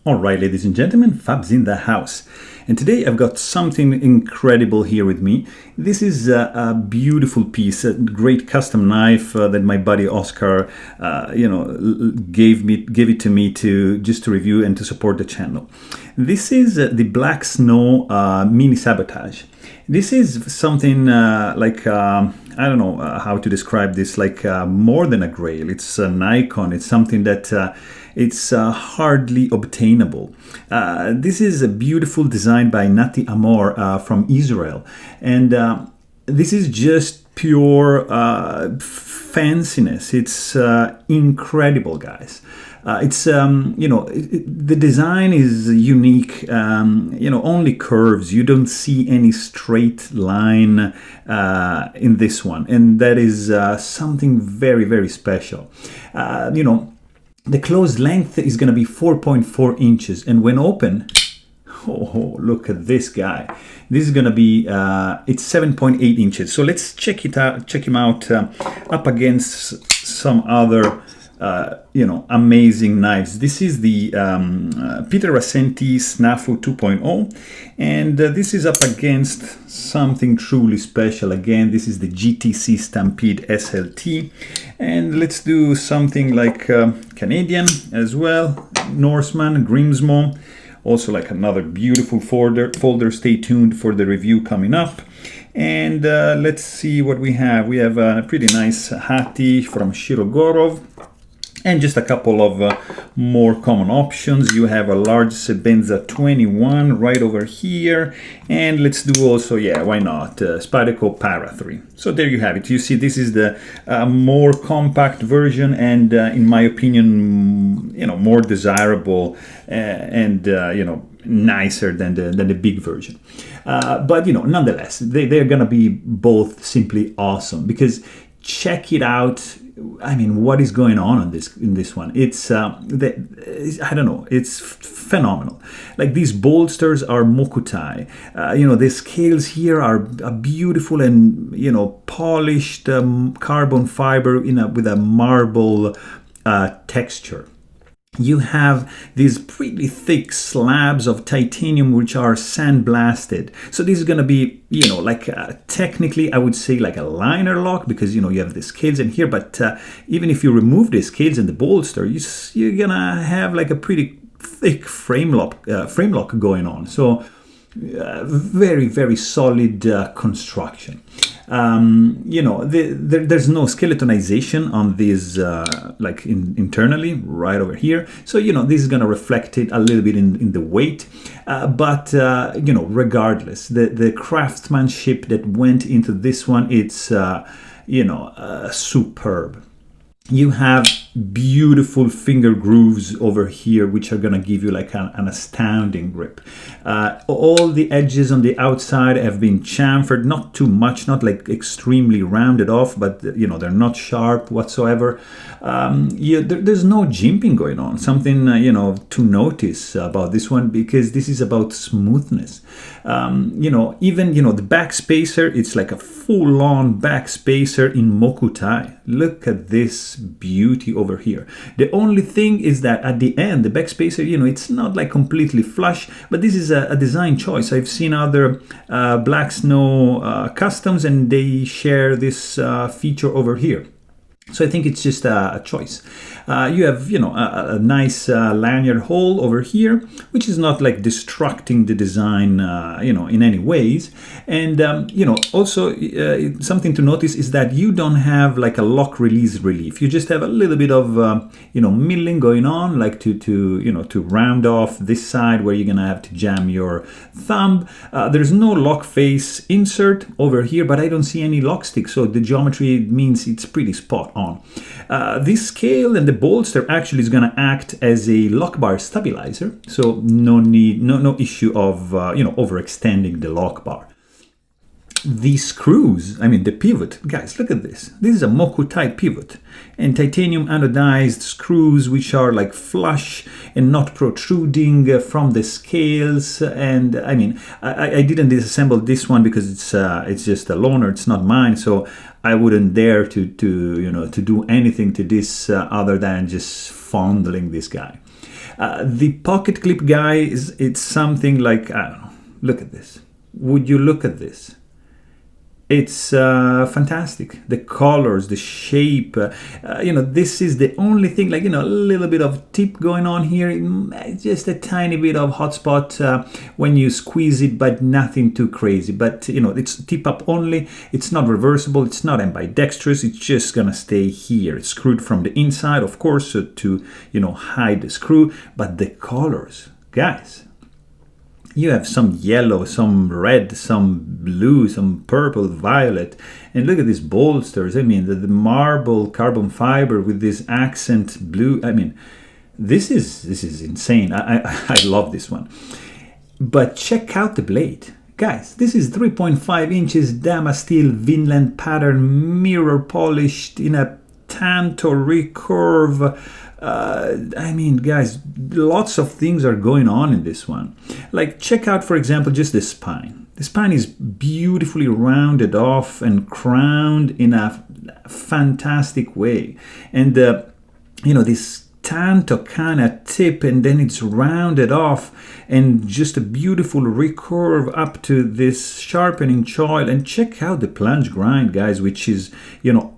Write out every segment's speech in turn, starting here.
Alright, ladies and gentlemen, Fab's in the house. And today I've got something incredible here with me. This is a beautiful piece, a great custom knife that my buddy Oscar, gave it to me just to review and to support the channel. This is the Black Snow Mini Sabotage. This is something I don't know how to describe this, more than a grail. It's an icon. It's something that it's hardly obtainable. This is a beautiful design by Nati Amor from Israel. And this is just pure fanciness. It's incredible, guys. The design is unique, only curves. You don't see any straight line in this one. And that is something very, very special. The closed length is going to be 4.4 inches. And when open, oh, look at this guy. This is going to be, it's 7.8 inches. So let's check him out up against some other amazing knives. This is the Peter Rassenti Snafu 2.0, and this is up against something truly special. Again, this is the GTC Stampede SLT, and let's do something like Canadian as well, Norseman, Grimsmo, also like another beautiful folder. Stay tuned for the review coming up. And let's see what we have. We have a pretty nice Hati from Shirogorov. And just a couple of more common options. You have a large Sebenza 21 right over here. And let's do also, why not, Spyderco Para 3. So there you have it. You see, this is the more compact version and, in my opinion, more desirable and, nicer than the big version. But, nonetheless, they're going to be both simply awesome because check it out. I mean, what is going on in this one? It's I don't know. It's phenomenal. Like, these bolsters are mokutai. The scales here are beautiful and polished carbon fiber with a marble texture. You have these pretty thick slabs of titanium which are sandblasted. So this is going to be, technically I would say like a liner lock because, you have the scales in here. But even if you remove the scales and the bolster, you're going to have like a pretty thick frame lock going on. So very, very solid construction. There's no skeletonization on these, internally, right over here. So, this is going to reflect it a little bit in the weight. But regardless, the craftsmanship that went into this one, it's, superb. You have beautiful finger grooves over here, which are going to give you like an astounding grip. All the edges on the outside have been chamfered, not too much, not like extremely rounded off, but they're not sharp whatsoever. There's no jimping going on. Something to notice about this one, because this is about smoothness. Even the back spacer, it's like a full-on back spacer in mokutai. Look at this beauty over here. The only thing is that at the end, the back spacer, it's not like completely flush, but this is a design choice. I've seen other Black Snow customs, and they share this feature over here. So I think it's just a choice. You have, a nice lanyard hole over here, which is not like destructing the design, in any ways. And, also something to notice is that you don't have like a lock release relief. You just have a little bit of, milling going on, like to round off this side where you're going to have to jam your thumb. There's no lock face insert over here, but I don't see any lock stick. So the geometry means it's pretty spot on. This scale and the bolster actually is going to act as a lock bar stabilizer, so no issue of overextending the lock bar. The screws, the pivot, guys, look at this. This is a mokutai pivot, and titanium anodized screws which are like flush and not protruding from the scales. And I didn't disassemble this one because it's just a loaner, it's not mine, so I wouldn't dare to do anything to this other than just fondling this guy. The pocket clip, guys, it's something like, I don't know, look at this. Would you look at this? It's fantastic. The colors, the shape, this is the only thing, like, a little bit of tip going on here, just a tiny bit of hotspot when you squeeze it, but nothing too crazy. But, it's tip up only. It's not reversible. It's not ambidextrous. It's just going to stay here. It's screwed from the inside, of course, so to, hide the screw. But the colors, guys, you have some yellow, some red, some blue, some purple, violet. And look at these bolsters. I mean, the marble carbon fiber with this accent blue. I mean, this is insane. I love this one. But check out the blade. Guys, this is 3.5 inches Damasteel Vinland pattern, mirror polished in a Tanto recurve. I mean, guys, lots of things are going on in this one. Like, check out, for example, just the spine. The spine is beautifully rounded off and crowned in a fantastic way. And, this Tanto kind of tip, and then it's rounded off, and just a beautiful recurve up to this sharpening choil. And check out the plunge grind, guys, which is,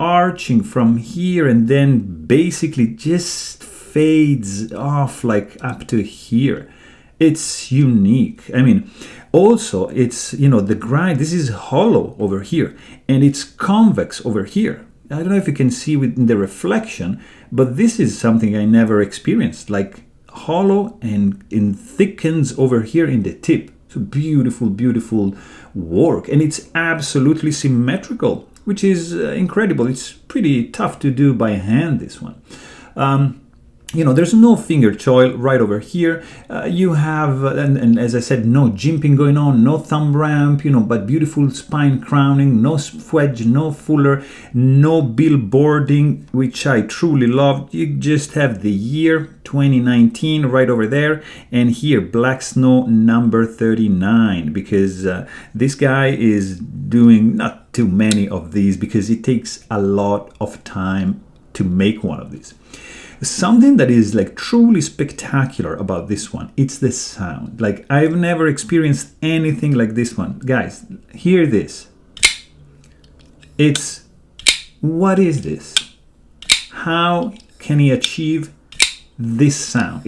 arching from here and then basically just fades off like up to here. It's unique. I mean, also it's, the grind, this is hollow over here and it's convex over here. I don't know if you can see within the reflection, but this is something I never experienced, like hollow and it thickens over here in the tip. So beautiful, beautiful work. And it's absolutely symmetrical, which is incredible. It's pretty tough to do by hand, this one. There's no finger choil right over here. You have, and as I said, no jimping going on, no thumb ramp, but beautiful spine crowning, no swedge, no fuller, no billboarding, which I truly love. You just have the year 2019 right over there, and here Black Snow number 39, because this guy is doing not too many of these because it takes a lot of time to make one of these. Something that is like truly spectacular about this one, it's the sound. Like, I've never experienced anything like this one. Guys, hear this. What is this? How can he achieve this sound?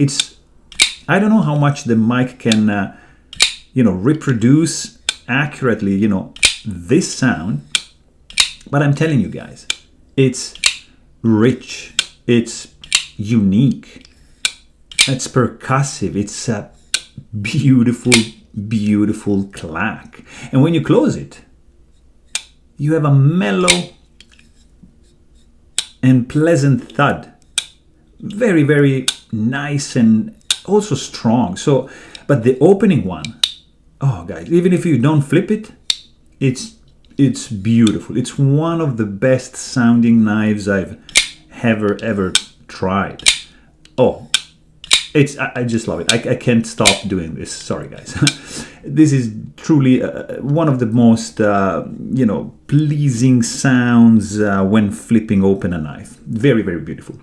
I don't know how much the mic can, reproduce accurately, this sound, but I'm telling you guys, it's rich, it's unique, it's percussive, it's a beautiful, beautiful clack. And when you close it, you have a mellow and pleasant thud. Very, very nice and also strong. So, but the opening one, oh guys, even if you don't flip it, it's beautiful. It's one of the best sounding knives I've ever tried. Oh, I just love it. I can't stop doing this. Sorry, guys. This is truly one of the most, pleasing sounds when flipping open a knife. Very, very beautiful.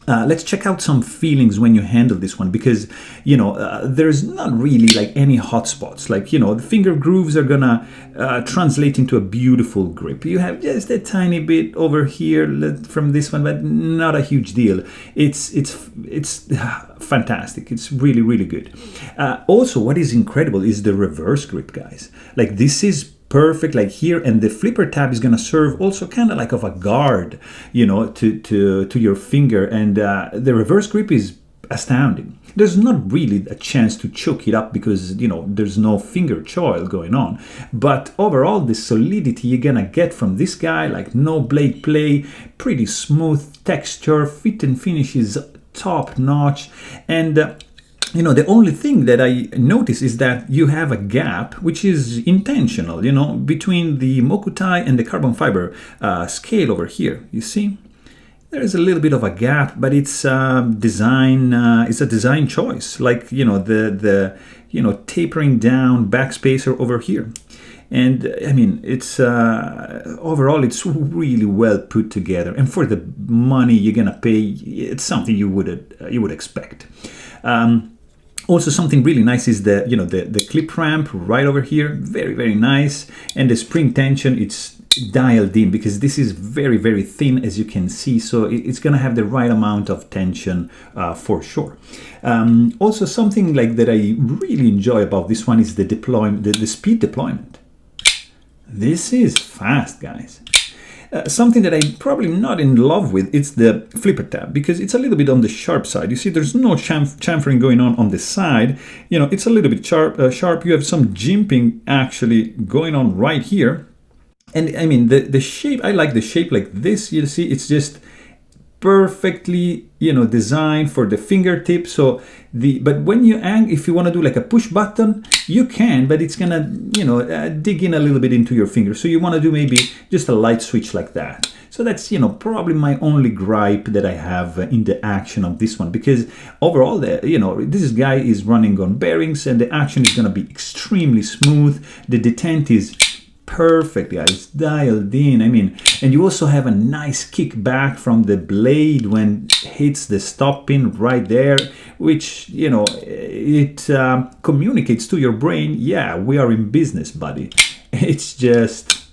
Let's check out some feelings when you handle this one, because, there's not really like any hot spots. Like, the finger grooves are gonna translate into a beautiful grip. You have just a tiny bit over here from this one, but not a huge deal. It's fantastic. It's really, really good. Also, what is incredible is the reverse grip, guys. Like, this is perfect, like here, and the flipper tab is going to serve also kind of like of a guard, to your finger, and the reverse grip is astounding. There's not really a chance to choke it up because there's no finger choil going on, but overall the solidity you're gonna get from this guy, like no blade play, pretty smooth texture, fit and finish is top notch, and the only thing that I notice is that you have a gap, which is intentional, between the Mokutai and the carbon fiber scale over here. You see, there is a little bit of a gap, but it's design. It's a design choice, like the tapering down backspacer over here. And I mean, it's overall, it's really well put together, and for the money you're gonna pay, it's something you would expect. Also, something really nice is the clip ramp right over here. Very, very nice. And the spring tension, it's dialed in because this is very, very thin, as you can see. So it's going to have the right amount of tension for sure. Also, something like that I really enjoy about this one is the deployment, the speed deployment. This is fast, guys. Something that I'm probably not in love with, it's the flipper tab, because it's a little bit on the sharp side. You see, there's no chamfering going on the side. You know, it's a little bit sharp. You have some jimping actually going on right here. And I mean, the shape, I like the shape like this. You see, it's just perfectly, you know, designed for the fingertip. So but when you if you want to do like a push button, you can, but it's gonna, you know, dig in a little bit into your finger. So you want to do maybe just a light switch like that. So that's, you know, probably my only gripe that I have in the action of this one, because overall, you know, this guy is running on bearings and the action is gonna be extremely smooth. The detent is perfect, guys, dialed in. I mean, and you also have a nice kickback from the blade when it hits the stop pin right there, which, you know, it communicates to your brain, yeah, we are in business, buddy. It's just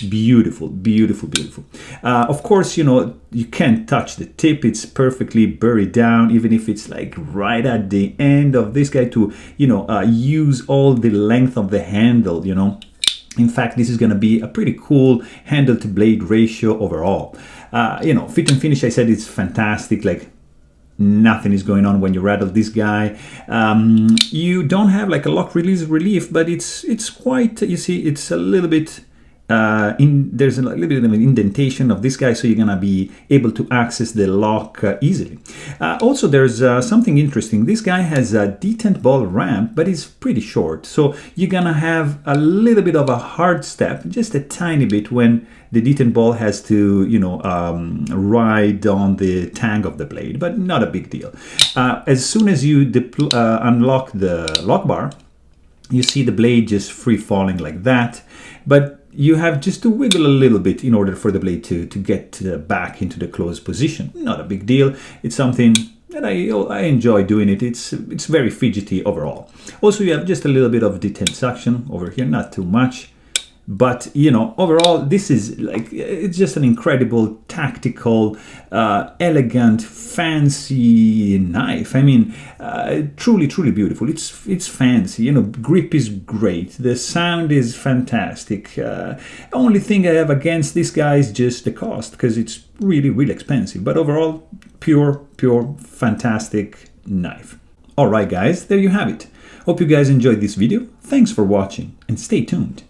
beautiful, beautiful, beautiful. Of course, you know, you can't touch the tip. It's perfectly buried down, even if it's like right at the end of this guy to, you know, use all the length of the handle, you know. In fact, this is going to be a pretty cool handle to blade ratio overall. You know, fit and finish, I said it's fantastic. Like, nothing is going on when you rattle this guy. You don't have like a lock release relief, but it's quite, you see, it's a little bit there's a little bit of an indentation of this guy, so you're gonna be able to access the lock easily. Also, there's something interesting. This guy has a detent ball ramp, but it's pretty short, so you're gonna have a little bit of a hard step, just a tiny bit, when the detent ball has to, you know, ride on the tang of the blade, but not a big deal. As soon as you unlock the lock bar, you see the blade just free falling like that, but you have just to wiggle a little bit in order for the blade to get back into the closed position. Not a big deal. It's something that I enjoy doing it. It's very fidgety overall. Also, you have just a little bit of detent suction over here, not too much. But, you know, overall, this is like, it's just an incredible, tactical, elegant, fancy knife. I mean, truly, truly beautiful. It's fancy, you know, grip is great. The sound is fantastic. Only thing I have against this guy is just the cost, because it's really, really expensive. But overall, pure, fantastic knife. All right, guys, there you have it. Hope you guys enjoyed this video. Thanks for watching and stay tuned.